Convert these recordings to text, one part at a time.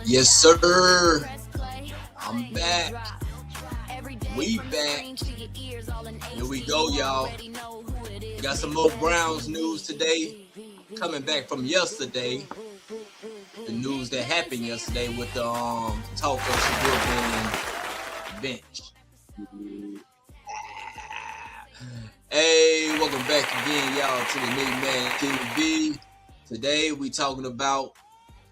Yes, sir. I'm back. We back. Here we go, y'all. Got some more Browns news today. Coming back from yesterday. The news that happened yesterday with the talk of Shedeur being benched. Hey, welcome back again, y'all, to the NickMaddenTV. Today we talking about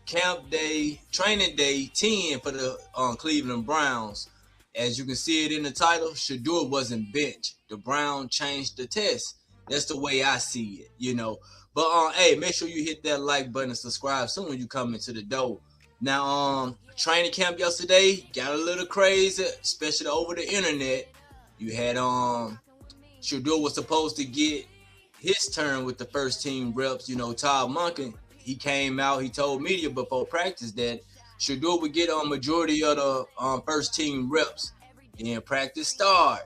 camp day, training day 10 for the Cleveland Browns. As you can see it in the title, Shedeur wasn't benched. The Browns changed the test. That's the way I see it, you know. But hey, make sure you hit that like button and subscribe soon when you come into the door. Now, training camp yesterday got a little crazy, especially over the internet. You had Shedeur was supposed to get his turn with the first team reps. You know, Todd Monken, he came out, he told media before practice that Shedeur would get a majority of the first team reps and practice start.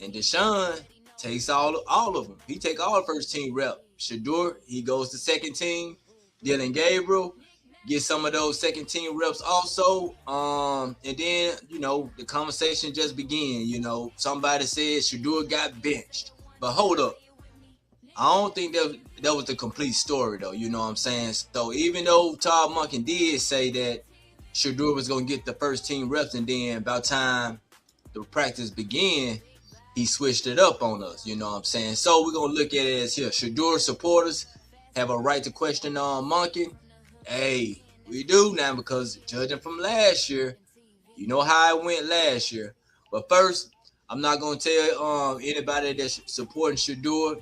And Deshaun takes all of them. He take all the first team reps. Shedeur, he goes to second team. Dylan Gabriel get some of those second team reps also. And then, you know, the conversation just began. You know, somebody said Shedeur got benched. But hold up. I don't think that was the complete story, though. You know what I'm saying? So even though Todd Monken did say that Shedeur was going to get the first team reps, and then by the time the practice began, he switched it up on us. You know what I'm saying? So we're going to look at it as here. Shedeur supporters have a right to question Monken. Hey, we do now, because judging from last year, you know how it went last year. But first, I'm not going to tell anybody that's supporting Shedeur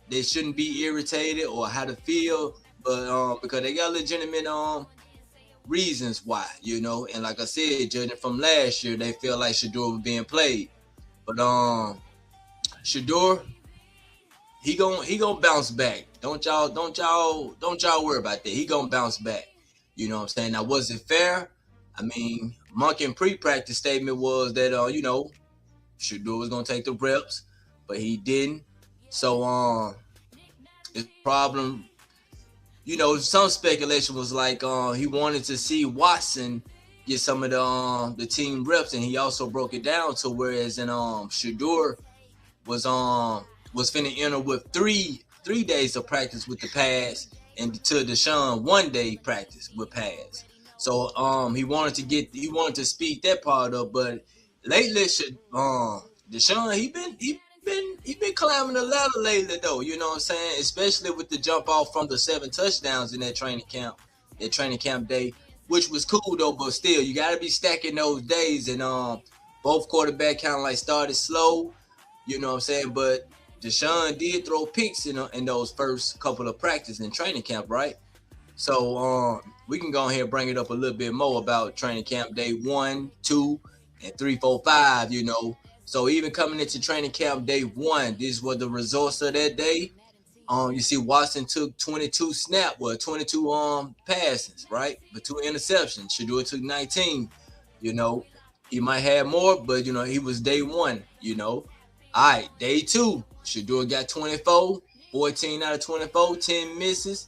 they shouldn't be irritated or how to feel, but because they got legitimate reasons why, you know. And like I said, judging from last year, they feel like Shedeur was being played. But Shedeur, he gonna bounce back. Don't y'all worry about that. He gonna bounce back. You know what I'm saying? Now, was it fair? I mean, Monken pre-practice statement was that you know, Shedeur was gonna take the reps, but he didn't. So the problem, you know, some speculation was like he wanted to see Watson get some of the team reps, and he also broke it down to whereas in Shedeur was finna enter with three days of practice with the pass, and to Deshaun 1 day practice with pass. So he wanted to speed that part up, but lately Deshaun he been climbing the ladder lately though, you know what I'm saying? Especially with the jump off from the 7 touchdowns in that training camp day, which was cool though, but still you gotta be stacking those days, and both quarterback kind of like started slow, you know what I'm saying? But Deshaun did throw picks in those first couple of practice in training camp, right? So we can go ahead and bring it up a little bit more about training camp day 1, 2, and 3, 4, 5, you know. So even coming into training camp day 1, these were the results of that day. You see Watson took 22 passes, right? But 2 interceptions. Shedeur took 19. You know, he might have more, but you know, he was day 1, you know. All right, day 2, Shedeur got 24, 14 out of 24, 10 misses.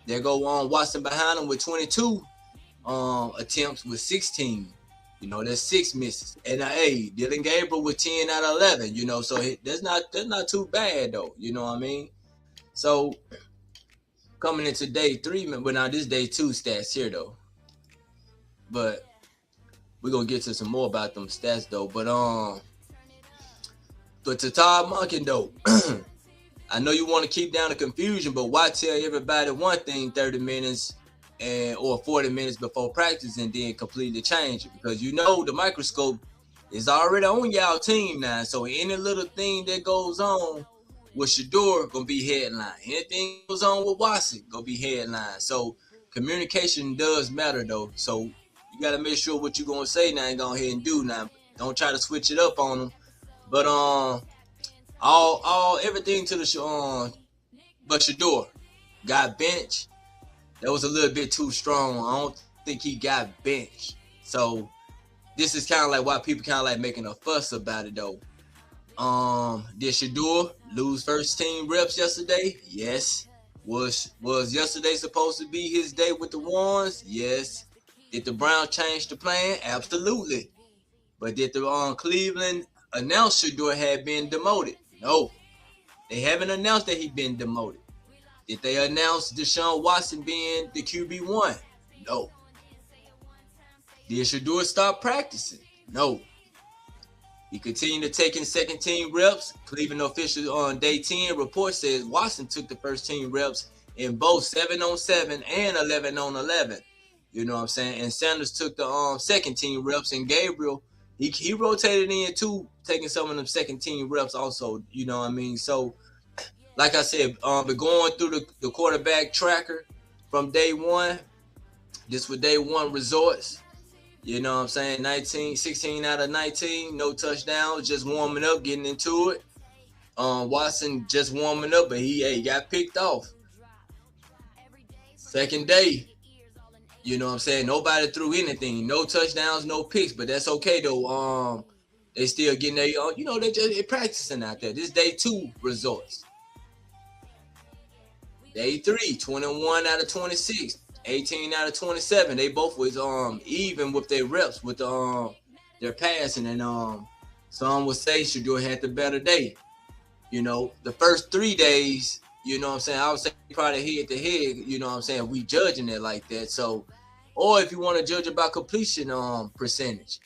There go Watson behind him with 22 attempts with 16. You know, that's 6 misses. And hey, Dylan Gabriel with 10 out of 11, you know, so that's not too bad though, you know what I mean? So coming into day 3, but now this day 2 stats here though. But we're gonna get to some more about them stats though. But to Todd Monken though, I know you want to keep down the confusion, but why tell everybody one thing 30 minutes or 40 minutes before practice and then completely change it? Because you know the microscope is already on y'all team now. So any little thing that goes on with Shedeur gonna be headline. Anything goes on with Watson gonna be headline. So communication does matter though. So you gotta make sure what you're gonna say now and go ahead and do now. Don't try to switch it up on them. But everything to the but Shedeur got benched. That was a little bit too strong. I don't think he got benched. So this is kind of like why people kind of like making a fuss about it though. Did Shedeur lose first team reps yesterday? Yes. Was yesterday supposed to be his day with the ones? Yes. Did the Browns change the plan? Absolutely. But did the Cleveland announce Shedeur had been demoted? No. They haven't announced that he'd been demoted. Did they announce Deshaun Watson being the QB1? No. Did Shedeur stop practicing? No. He continued to take in second team reps. Cleveland officials on day 10 report says Watson took the first team reps in both 7-on-7 and 11-on-11. You know what I'm saying? And Sanders took the second team reps, and Gabriel, he rotated in too, taking some of them second team reps also. You know what I mean? So, like I said, but going through the quarterback tracker from day one, this was day one results. You know what I'm saying? 16 out of 19, no touchdowns, just warming up, getting into it. Watson just warming up, but he got picked off. Second day, you know what I'm saying? Nobody threw anything, no touchdowns, no picks, but that's okay though. They still getting their, they're practicing out there. This day 2 results. Day 3, 21 out of 26. 18 out of 27. They both was even with their reps with their passing, and some would say Shedeur had the better day. You know, the first 3 days, you know what I'm saying, I would say probably head to head, you know what I'm saying, we judging it like that. So, or if you want to judge about completion percentage,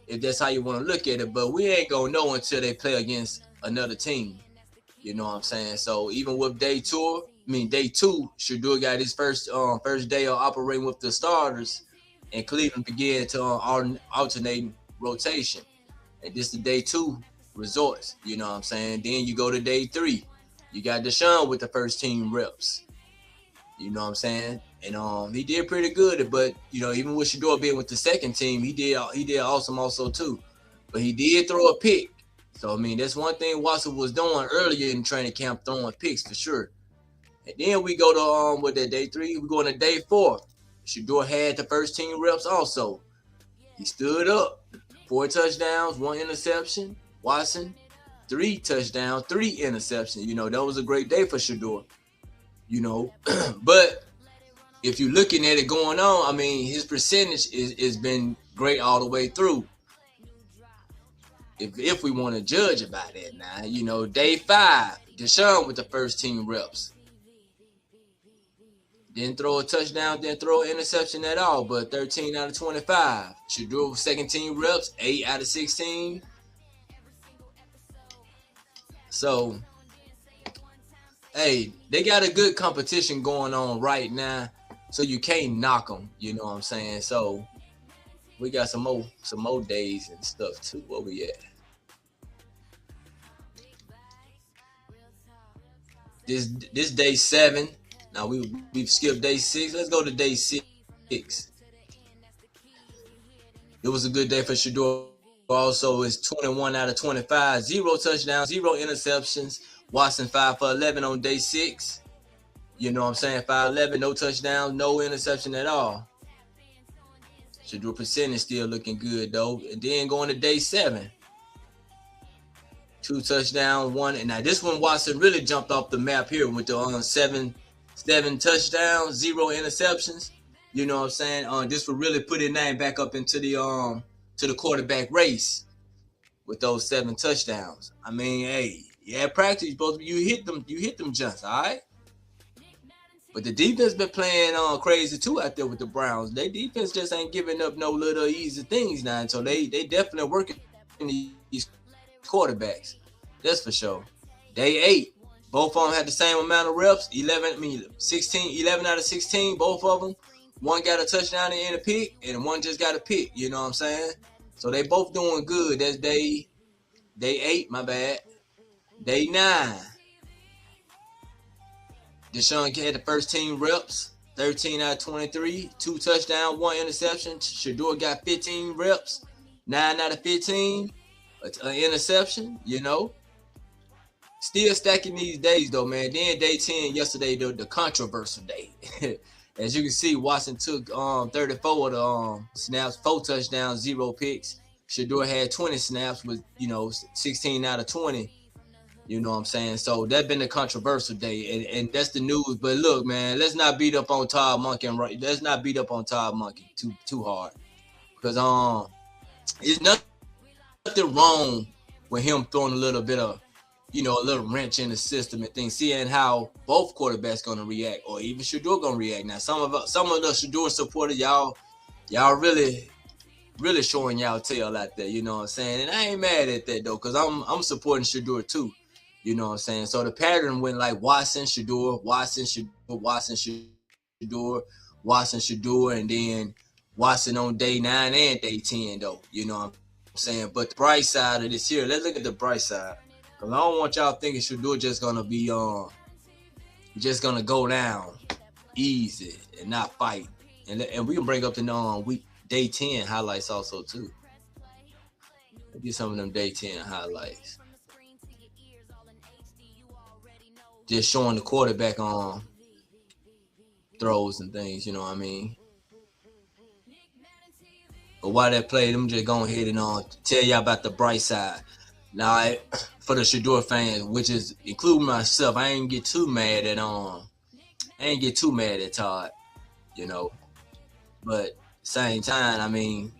if that's how you want to look at it, but we ain't gonna know until they play against another team. You know what I'm saying? So even with day 2, Shedeur got his first day of operating with the starters, and Cleveland began to alternate rotation. And this is the day 2 results. You know what I'm saying? Then you go to day 3. You got Deshaun with the first team reps. You know what I'm saying? And he did pretty good, but even with Shedeur being with the second team, he did awesome also too. But he did throw a pick. So I mean, that's one thing Watson was doing earlier in training camp, throwing picks for sure. And then we go to with that day 3, we go into day 4. Shedeur had the first team reps also. He stood up, 4 touchdowns, 1 interception. Watson, 3 touchdowns, 3 interceptions. That was a great day for Shedeur. But if you're looking at it going on, I mean, his percentage is been great all the way through. If we want to judge about it now, day 5, Deshaun with the first team reps. Didn't throw a touchdown, didn't throw an interception at all, but 13 out of 25. Shedeur with second team reps, 8 out of 16. So, hey, they got a good competition going on right now, so you can't knock them. You know what I'm saying? So, we got some more days and stuff too. Where we at? This day 7. Now we've skipped day 6. Let's go to day 6. It was a good day for Shedeur. Also, it's 21 out of 25, 0 touchdowns, 0 interceptions. Watson 5 for 11 on day 6. You know what I'm saying? 5-11, no touchdowns, no interception at all. Shedeur percentage still looking good though. And then going to day 7. 2 touchdowns, 1. And now this one, Watson really jumped off the map here with the 7 touchdowns, 0 interceptions. You know what I'm saying? This would really put his name back up into the to the quarterback race with those 7 touchdowns. I mean, hey, practice, both you hit them jumps, all right? But the defense been playing crazy too out there with the Browns. Their defense just ain't giving up no little easy things now. So they definitely working these quarterbacks. That's for sure. Day 8. Both of them had the same amount of reps. 11 out of 16, both of them. One got a touchdown and a pick, and one just got a pick. You know what I'm saying? So they both doing good. That's day 8, my bad. Day 9. Deshaun had the first team reps. 13 out of 23. 2 touchdowns, 1 interception. Shedeur got 15 reps. 9 out of 15. An interception, Still stacking these days though, man. Then day 10 yesterday, the controversial day. As you can see, Watson took 34 of the snaps, 4 touchdowns, 0 picks. Shedeur had 20 snaps with 16 out of 20. You know what I'm saying? So that been a controversial day, and that's the news. But look, man, let's not beat up on Todd Monken. Right? Let's not beat up on Todd Monken too hard, because it's nothing wrong with him throwing a little bit of, a little wrench in the system and things, seeing how both quarterbacks gonna react, or even Shedeur gonna react. Now, some of the Shedeur supporters, y'all really showing y'all tail out there. You know what I'm saying? And I ain't mad at that though, because I'm supporting Shedeur too. You know what I'm saying? So the pattern went like Watson, Shedeur, Watson, Shedeur, Watson, Shedeur, Watson, Shedeur, and then Watson on day 9 and day 10 though. You know what I'm saying? But the bright side of this here, let's look at the bright side. Cause I don't want y'all thinking Shedeur just gonna be just gonna go down easy and not fight. And we can bring up the week day 10 highlights also too. Let's get some of them day 10 highlights. Just showing the quarterback on throws and things, you know what I mean? But while that play, I'm just going ahead and tell y'all about the bright side. Now, for the Shedeur fans, which is including myself, I ain't get too mad at Todd, you know. But same time, I mean,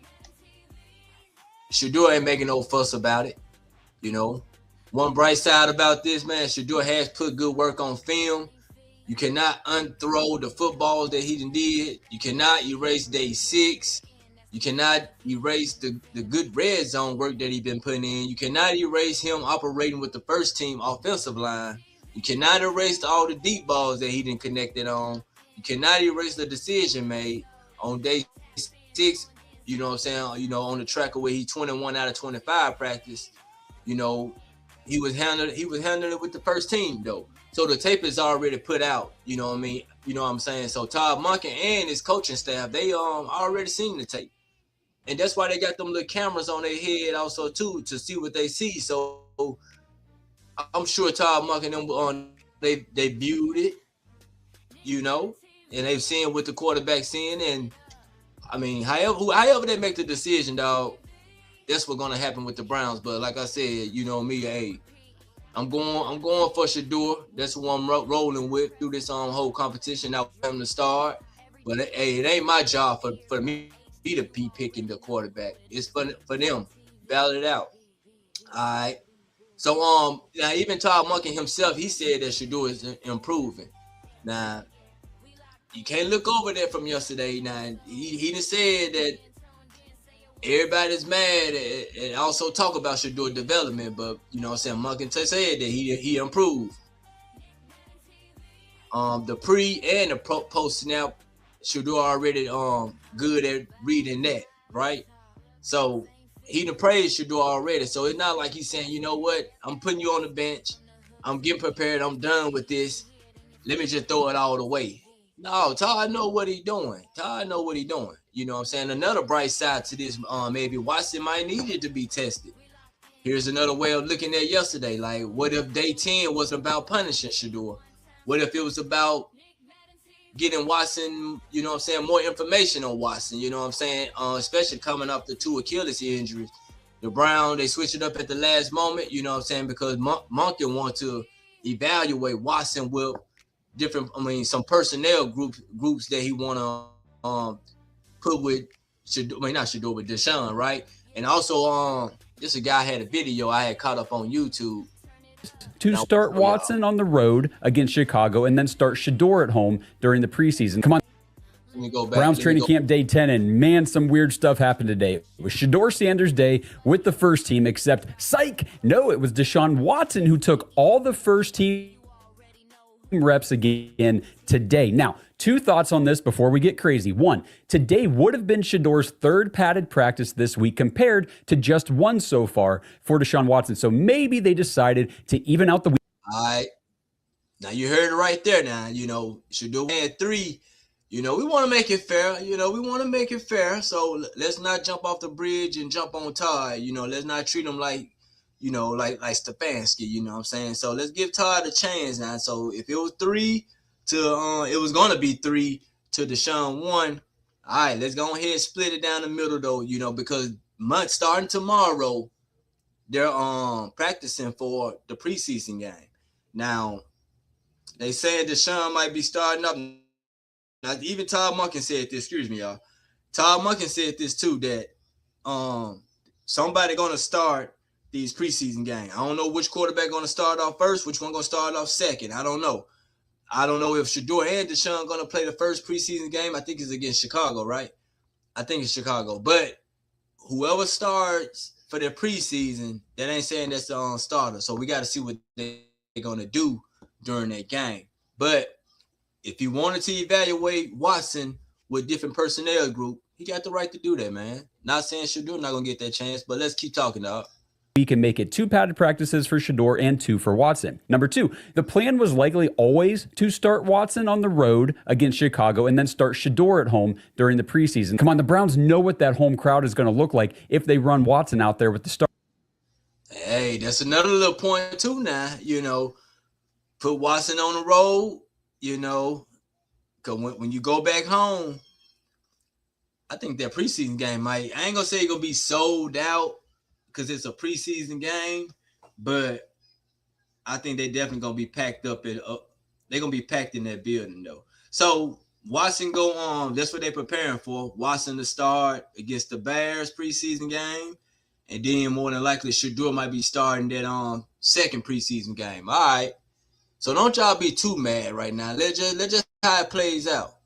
Shedeur ain't making no fuss about it, you know. One bright side about this, man, Shedeur has put good work on film. You cannot unthrow the footballs that he did. You cannot erase day 6. You cannot erase the good red zone work that he's been putting in. You cannot erase him operating with the first team offensive line. You cannot erase all the deep balls that he didn't connect it on. You cannot erase the decision made on day 6. You know what I'm saying? You know, on the track where he 21 out of 25 practice. You know, he was handling it with the first team though. So the tape is already put out. You know what I mean? You know what I'm saying? So Todd Monken and his coaching staff, they already seen the tape. And that's why they got them little cameras on their head also too, to see what they see. So I'm sure Todd Monken them they viewed it, you know, and they've seen what the quarterback seeing. And I mean, however they make the decision, dog, that's what's gonna happen with the Browns. But like I said, you know me, hey, I'm going for Shedeur. That's who I'm rolling with through this whole competition. Now from the start, but hey, it ain't my job for me to be picking the quarterback. It's for them. Battle it out. All right. So now even Todd Monken himself, he said that Shedeur is improving. Now you can't look over that from yesterday. Now he done said that everybody's mad and also talk about Shedeur development, but you know what I'm saying, Monken said that he improved. The pre and the post snap, Shedeur already good at reading that, right? So he done praised Shedeur already. So it's not like he's saying, you know what, I'm putting you on the bench, I'm getting prepared, I'm done with this, let me just throw it all away. No, Todd know what he doing. You know what I'm saying? Another bright side to this, maybe Watson might need it to be tested. Here's another way of looking at yesterday. Like, what if day 10 was about punishing Shedeur? What if it was about getting Watson, you know what I'm saying, more information on Watson, you know what I'm saying? Especially coming off the 2 Achilles injuries. The Browns, they switched it up at the last moment, you know what I'm saying, because Monken want to evaluate Watson with different, some personnel groups that he want to put with Shedeur, not Shedeur, but Deshaun, right? And also, this a guy had a video I had caught up on YouTube. To start Watson on the road against Chicago and then start Shedeur at home during the preseason. Come on. Let me go back. Browns training camp day 10, and man, some weird stuff happened today. It was Shedeur Sanders' day with the first team, except, psych, no, it was Deshaun Watson who took all the first team reps again today. Now, 2 thoughts on this before we get crazy. 1, today would have been Shedeur's 3rd padded practice this week compared to just 1 so far for Deshaun Watson. So maybe they decided to even out the week. All right. Now you heard it right there now. You know, Shedeur had 3. You know, we want to make it fair. So let's not jump off the bridge and jump on Todd. You know, let's not treat him like, you know, like Stefanski, you know what I'm saying? So let's give Todd a chance now. So if it was 3 to it was gonna be 3 to Deshaun 1. All right, let's go ahead and split it down the middle though, you know, because starting tomorrow, they're practicing for the preseason game. Now they saying Deshaun might be starting up. Now even Todd Monken said this. Excuse me, y'all. Todd Monken said this too, that somebody gonna start these preseason games. I don't know which quarterback gonna start off first, which one gonna start off second. I don't know. I don't know if Shedeur and Deshaun gonna play the first preseason game. I think it's against Chicago, right? I think it's Chicago. But whoever starts for their preseason, that ain't saying that's the starter. So we got to see what they're gonna do during that game. But if you wanted to evaluate Watson with different personnel group, he got the right to do that, man. Not saying Shedeur not gonna get that chance, but let's keep talking, dog. We can make it 2 padded practices for Shedeur and 2 for Watson. Number 2, the plan was likely always to start Watson on the road against Chicago and then start Shedeur at home during the preseason. Come on, the Browns know what that home crowd is going to look like if they run Watson out there with the start. Hey, that's another little point too now, put Watson on the road, because when you go back home, I think that preseason game I ain't going to say it's going to be sold out, because it's a preseason game, but I think they definitely gonna be packed up. They're gonna be packed in that building though. So Watson go on. That's what they're preparing for. Watson to start against the Bears preseason game, and then more than likely Shedeur might be starting that second preseason game. All right. So don't y'all be too mad right now. Let's just how it plays out.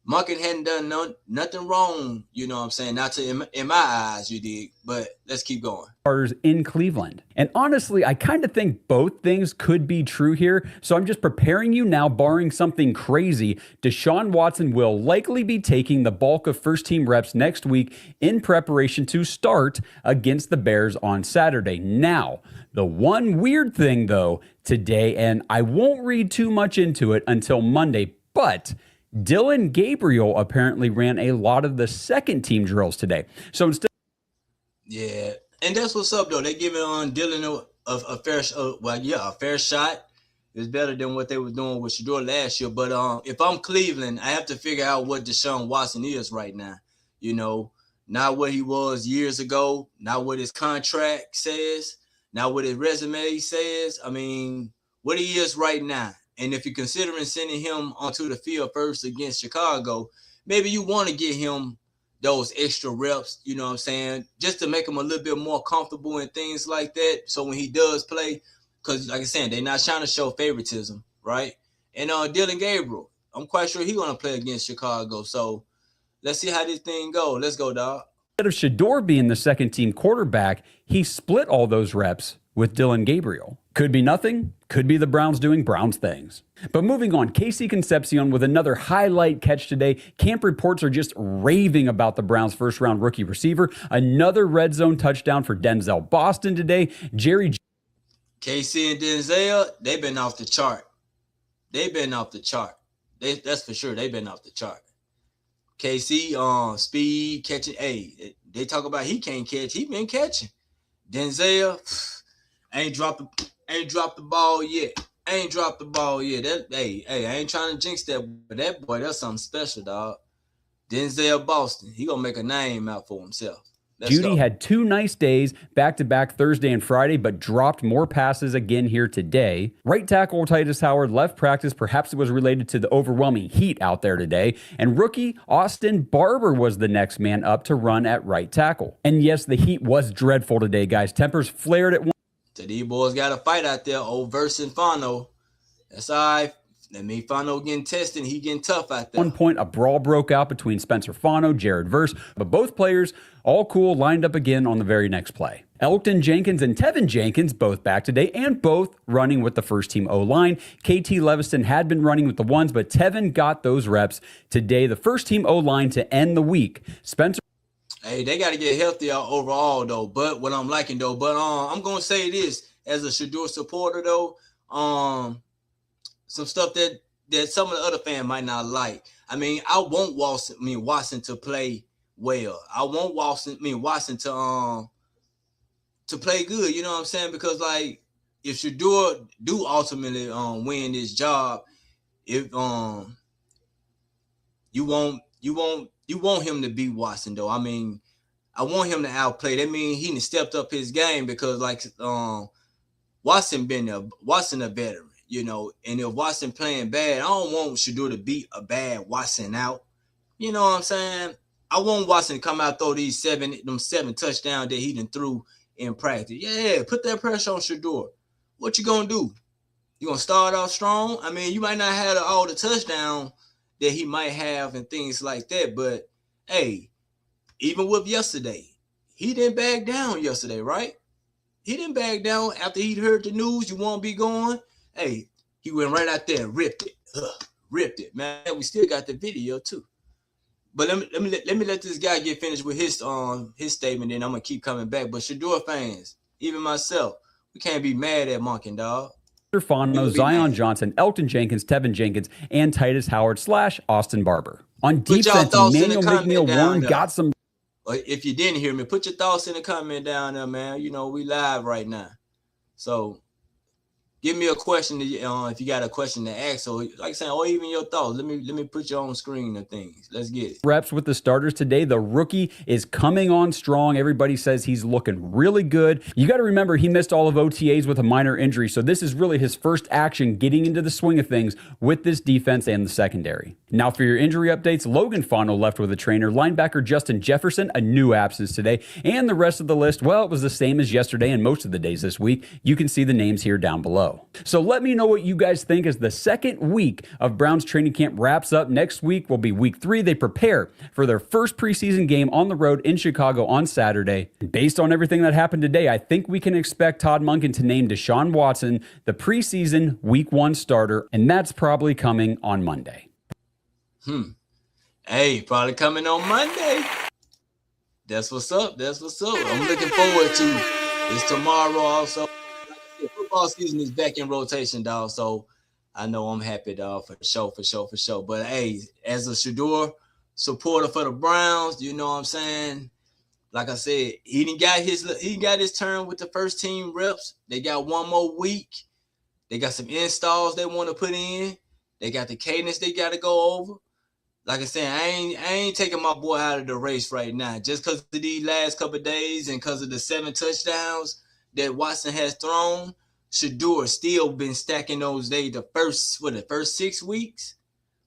Monken hadn't done nothing wrong, you know what I'm saying? Not to in my eyes, you did, but let's keep going. Starters in Cleveland. And honestly, I kind of think both things could be true here, so I'm just preparing you now, barring something crazy. Deshaun Watson will likely be taking the bulk of first-team reps next week in preparation to start against the Bears on Saturday. Now, the one weird thing, though, today, and I won't read too much into it until Monday, but Dillon Gabriel apparently ran a lot of the second-team drills today. So instead, yeah, and that's what's up though. They giving Dillon a fair shot. It's better than what they were doing with Shedeur last year. But if I'm Cleveland, I have to figure out what Deshaun Watson is right now. Not what he was years ago, not what his contract says, not what his resume says. I mean, what he is right now. And if you're considering sending him onto the field first against Chicago, maybe you want to get him those extra reps, you know what I'm saying, just to make him a little bit more comfortable and things like that. So when he does play, because like I said, they're not trying to show favoritism, right? And Dillon Gabriel, I'm quite sure he's going to play against Chicago. So let's see how this thing goes. Let's go, dog. Instead of Shedeur being the second-team quarterback, he split all those reps with Dillon Gabriel. Could be nothing, could be the Browns doing Browns things. But moving on, Casey Concepcion with another highlight catch today. Camp reports are just raving about the Browns' first-round rookie receiver. Another red zone touchdown for Denzel Boston today. Casey and Denzel, they've been off the chart. That's for sure. They've been off the chart. Casey, speed, catching. Hey, they talk about he can't catch. He been catching. Denzel ain't dropped the ball yet. That I ain't trying to jinx that, but that boy, that's something special, dog. Denzel Boston, he gonna make a name out for himself. Judy had 2 nice days, back-to-back Thursday and Friday, but dropped more passes again here today. Right tackle Titus Howard left practice. Perhaps it was related to the overwhelming heat out there today. And rookie Austin Barber was the next man up to run at right tackle. And yes, the heat was dreadful today, guys. Tempers flared at one. So these boys got a fight out there, old Verse and Fano. That's all right. That means Fano getting tested, he getting tough out there. At one point, a brawl broke out between Spencer Fano, Jared Verse, but both players, all cool, lined up again on the very next play. Elkton Jenkins and Tevin Jenkins, both back today, and both running with the first-team O-line. KT Leviston had been running with the ones, but Tevin got those reps today. The first-team O-line to end the week. Spencer. Hey, they got to get healthier overall, though. But what I'm liking, though, I'm going to say this as a Shedeur supporter, though. Some stuff that some of the other fans might not like. I mean, I want Watson to play well. I want Watson to play good. You know what I'm saying? Because like, if Shedeur do ultimately win this job, if you want him to beat Watson though. I mean, I want him to outplay. That means he done stepped up his game because like Watson been there. Watson a veteran, you know. And if Watson playing bad, I don't want Shedeur to beat a bad Watson out. You know what I'm saying? I want Watson to come out throw these seven touchdowns that he done threw in practice. Yeah, put that pressure on Shedeur. What you gonna do? You gonna start off strong? I mean, you might not have all the touchdown that he might have and things like that, but hey, even with yesterday, he didn't back down yesterday, right? He didn't back down after he heard the news. You won't be going. Hey, he went right out there and ripped it. Ripped it, man. We still got the video too. But let me let this guy get finished with his statement, then I'm gonna keep coming back. But Shedeur fans, even myself, we can't be mad at Monken, dog. Fano, Zion Johnson, Elton Jenkins, Tevin Jenkins, and Titus Howard / Austin Barber. On defense, Emmanuel McNeil Warren got some. If you didn't hear me, put your thoughts in the comment down there, man. You know, we live right now. So give me a question if you got a question to ask. So like I said, or even your thoughts. Let me put you on screen and things. Let's get it. Reps with the starters today. The rookie is coming on strong. Everybody says he's looking really good. You got to remember he missed all of OTAs with a minor injury. So this is really his first action getting into the swing of things with this defense and the secondary. Now for your injury updates, Logan Fano left with a trainer. Linebacker Justin Jefferson, a new absence today. And the rest of the list, well, it was the same as yesterday and most of the days this week. You can see the names here down below. So let me know what you guys think as the second week of Browns training camp wraps up. Next week will be week 3. They prepare for their first preseason game on the road in Chicago on Saturday. Based on everything that happened today, I think we can expect Todd Monken to name Deshaun Watson the preseason week 1 starter, and that's probably coming on Monday. Hey, probably coming on Monday. That's what's up. That's what's up. I'm looking forward to it's tomorrow also. Football season is back in rotation, dog. So I know I'm happy, dog, for sure. But hey, as a Shedeur supporter for the Browns, you know what I'm saying? Like I said, he got his turn with the first team reps. They got one more week. They got some installs they want to put in. They got the cadence they got to go over. Like I said, I ain't taking my boy out of the race right now. Just because of these last couple of days and because of the 7 touchdowns that Watson has thrown, Shedeur still been stacking those days. The first 6 weeks?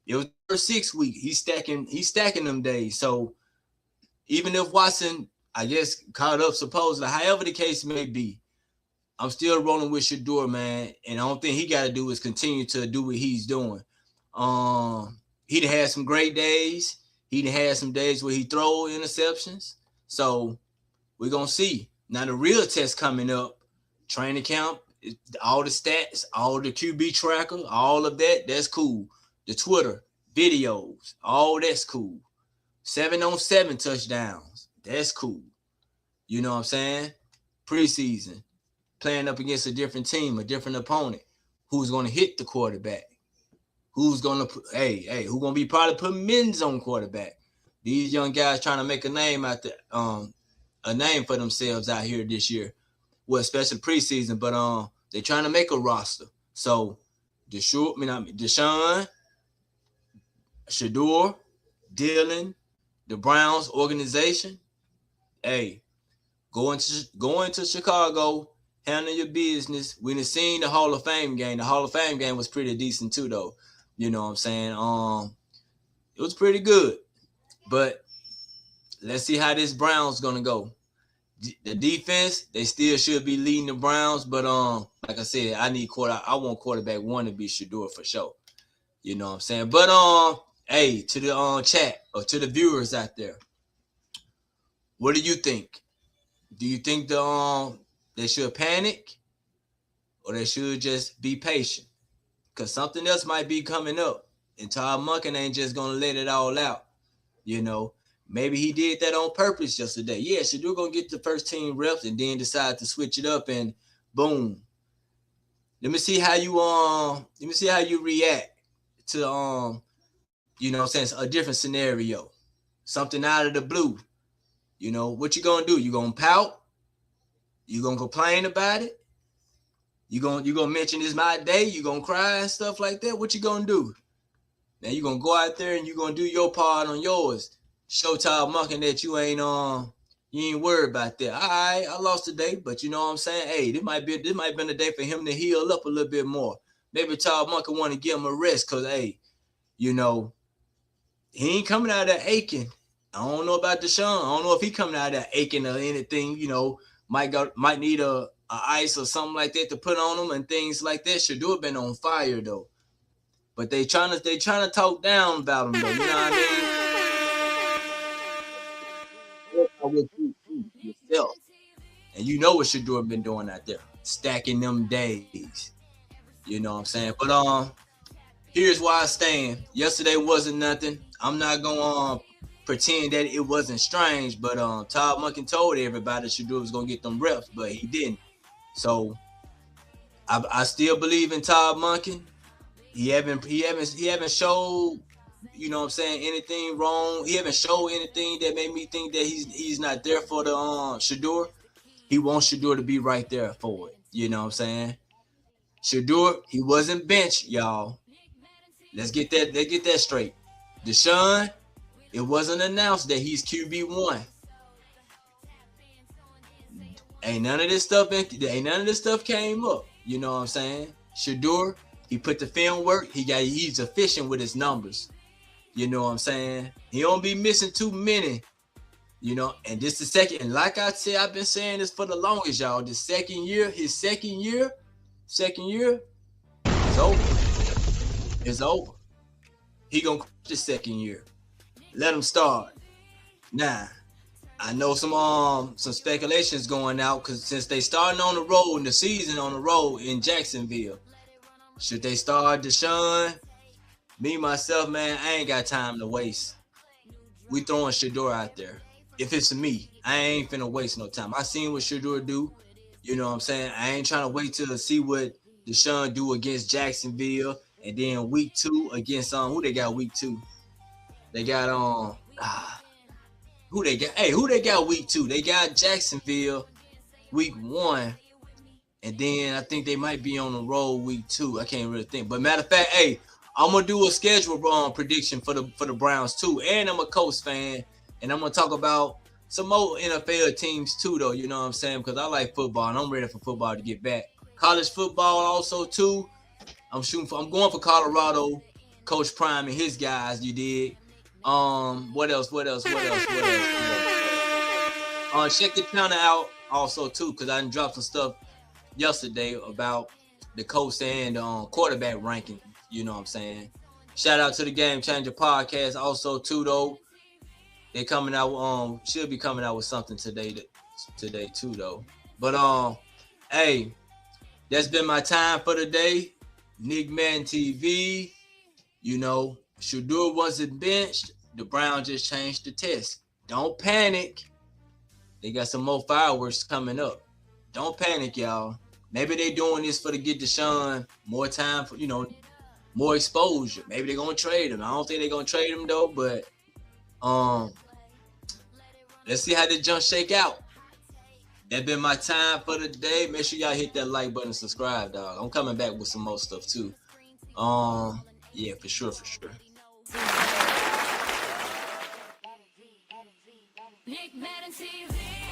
It was the first 6 weeks. He's stacking them days. So even if Watson, I guess, caught up supposedly, however the case may be, I'm still rolling with Shedeur, man. And the only thing he got to do is continue to do what he's doing. He done had some great days. He done had some days where he throw interceptions. So we're going to see. Now the real test coming up, training camp, all the stats, all the QB tracker, all of that, that's cool. The Twitter, videos, all that's cool. 7-on-7 touchdowns, that's cool. You know what I'm saying? Preseason, playing up against a different team, a different opponent, who's going to hit the quarterback. Who's going to who's going to be probably putting Mims on quarterback. These young guys trying to make a name a name for themselves out here this year. Well, especially preseason, but they're trying to make a roster. So Deshaun, Shedeur, Dylan, the Browns organization, hey, go into Chicago, handle your business. We done seen the Hall of Fame game. The Hall of Fame game was pretty decent too, though. You know what I'm saying? It was pretty good. But let's see how this Browns gonna go. The defense, they still should be leading the Browns, but like I said, I want quarterback 1 to be Shedeur for sure. You know what I'm saying? But hey, to the chat or to the viewers out there, what do you think? Do you think they should panic or they should just be patient? Because something else might be coming up. And Todd Monken ain't just going to let it all out. You know, maybe he did that on purpose yesterday. Yeah, Shedeur going to get the first team reps and then decide to switch it up and boom. Let me see how you react to, you know what I'm saying, a different scenario. Something out of the blue. You know, what you going to do? You going to pout? You going to complain about it? You gonna mention it's my day? You gonna cry and stuff like that? What you gonna do? Now you gonna go out there and you gonna do your part on yours. Show Todd Monken that you ain't You ain't worried about that. All right, I lost today, but you know what I'm saying? Hey, this might have been a day for him to heal up a little bit more. Maybe Todd Monk want to give him a rest because, hey, you know, he ain't coming out of there aching. I don't know about Deshaun. I don't know if he coming out of there aching or anything. You know, might need a ice or something like that to put on him and things like that. Shedeur been on fire though, but they trying to talk down about him though. You know what I mean? With yourself, and you know what Shedeur been doing out there, stacking them days. You know what I'm saying? But here's why I stand. Yesterday wasn't nothing. I'm not gonna pretend that it wasn't strange, but Todd Monken told everybody Shedeur was gonna get them reps, but he didn't. So I still believe in Todd Monken. He haven't showed, you know what I'm saying, anything wrong. He haven't showed anything that made me think that he's not there for the Shedeur. He wants Shedeur to be right there for it. You know what I'm saying? Shedeur, he wasn't benched, y'all. Let's get that straight. Deshaun, it wasn't announced that he's QB1. Ain't none of this stuff came up. You know what I'm saying? Shedeur, he put the film work. He's efficient with his numbers. You know what I'm saying? He don't be missing too many. You know, and this the second. And like I said, I've been saying this for the longest, y'all. His second year is over. It's over. He gonna quit the second year. Let him start. Nah, I know some speculations going out because since they starting on the road in the season on the road in Jacksonville, should they start Deshaun? Me myself, man, I ain't got time to waste. We throwing Shedeur out there. If it's me, I ain't finna waste no time. I seen what Shedeur do. You know what I'm saying? I ain't trying to wait to see what Deshaun do against Jacksonville, and then week 2 against who they got week 2? They got who they got? Hey, who they got week 2? They got Jacksonville week 1, and then I think they might be on the road week 2. I can't really think. But matter of fact, hey, I'm gonna do a schedule prediction for the Browns too, and I'm a Colts fan, and I'm gonna talk about some more NFL teams too, though. You know what I'm saying? Because I like football, and I'm ready for football to get back. College football also too. I'm going for Colorado, Coach Prime and his guys. You did. What else? Check the counter out also too, because I dropped some stuff yesterday about the coach and quarterback ranking. You know what I'm saying? Shout out to the Game Changer podcast also too, though. They coming out should be coming out with something today too, though. But hey, that's been my time for today. NickMaddenTV. You know, Shedeur wasn't benched. The Browns just changed the test. Don't panic. They got some more fireworks coming up. Don't panic, y'all. Maybe they doing this to get Deshaun more time for, more exposure. Maybe they're gonna trade him. I don't think they're gonna trade him though, but let's see how the jump shake out. That's been my time for the day. Make sure y'all hit that like button and subscribe, dog. I'm coming back with some more stuff too. Yeah, for sure. NickMaddenTV.